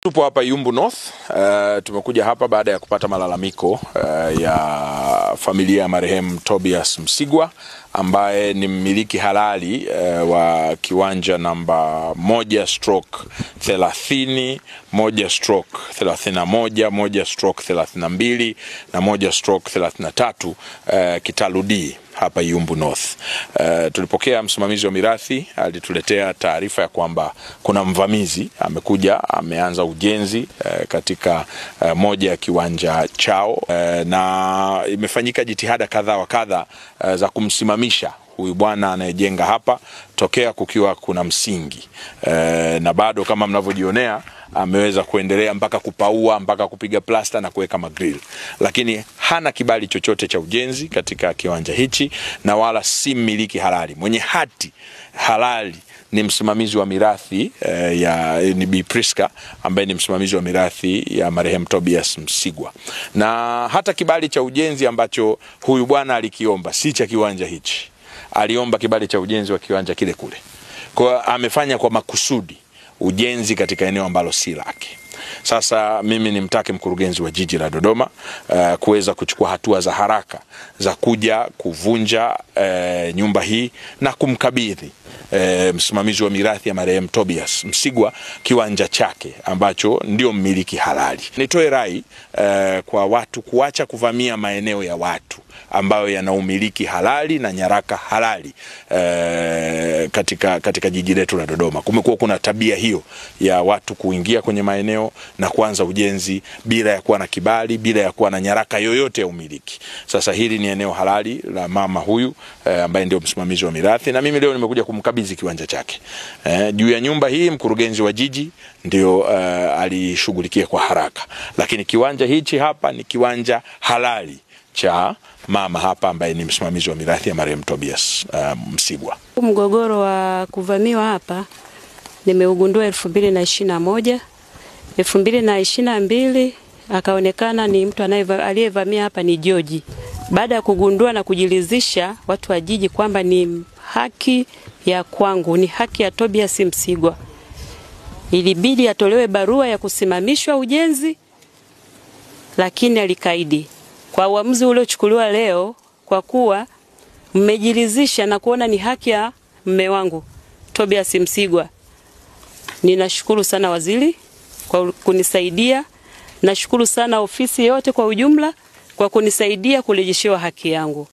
Tupo hapa Yumbu North. Tumekuja hapa baada ya kupata malalamiko ya familia ya marehemu Tobias Msigwa ambaye ni mmiliki halali wa kiwanja namba 1/30, 1/31, 1/32 na 1/33 Kitalu D hapa Yumbu North. Tulipokea msimamizi wa mirathi alituletea taarifa ya kwamba kuna mvamizi amekuja ameanza ujenzi katika moja ya kiwanja chao, na imefanyika jitihada kadha wa kadha za kumsimamisha huyu bwana anayejenga hapa tokea kukiwa kuna msingi, na bado kama mnavyojionea ameweza kuendelea mpaka kupaua, mpaka kupiga plasta na kuweka magrill, lakini hana kibali chochote cha ujenzi katika kiwanja hichi na wala si mmiliki halali. Mwenye hati halali ni msimamizi wa mirathi ni Bi Priska ambaye ni msimamizi wa mirathi ya marehemu Tobias Msigwa, na hata kibali cha ujenzi ambacho huyu bwana alikiomba si cha kiwanja hichi. Aliomba kibali cha ujenzi wa kiwanja kile kule. Kwa amefanya kwa makusudi ujenzi katika eneo ambalo si lake. Sasa mimi nimtake mkurugenzi wa jiji la Dodoma kuweza kuchukua hatua za haraka za kuja kuvunja nyumba hii na kumkabidhi msimamizi wa mirathi ya marehemu Tobias Msigwa kiwanja chake ambacho ndio mmiliki halali. Nitoe rai kwa watu kuacha kuvamia maeneo ya watu ambayo yana umiliki halali na nyaraka halali katika jiji letu la Dodoma. Kumekuwa kuna tabia hiyo ya watu kuingia kwenye maeneo na kuanza ujenzi bila ya kuwa na kibali, bila ya kuwa na nyaraka yoyote ya umiliki. Sasa hili ni eneo halali la mama huyu ambaye ndio msimamizi wa mirathi, na mimi leo nimekuja kumkabidhi kiwanja chake. Juu ya nyumba hii mkurugenzi wa jiji ndio alishughulikia kwa haraka, lakini kiwanja hichi hapa ni kiwanja halali cha mama hapa ambaye ni msimamizi wa mirathi ya marehemu Tobias Msigwa. Mgogoro wa kuvamiwa hapa nimeugundua 2021. 2022 akaonekana ni mtu aliyevamia hapa ni George. Baada ya kugundua na kujiridhisha watu wa jiji kwamba ni haki ya kwangu, ni haki ya Tobias Msigwa, ilibidi atolewe barua ya kusimamishwa ujenzi, lakini alikaidi. Kwa uamuzi ule uchukuliwa leo, kwa kuwa mmejiridhisha na kuona ni haki ya mume wangu Tobias Msigwa, ninashukuru sana waziri kwa kunisaidia. Nashukuru sana ofisi yote kwa ujumla kwa kunisaidia kurejeshewa haki yangu.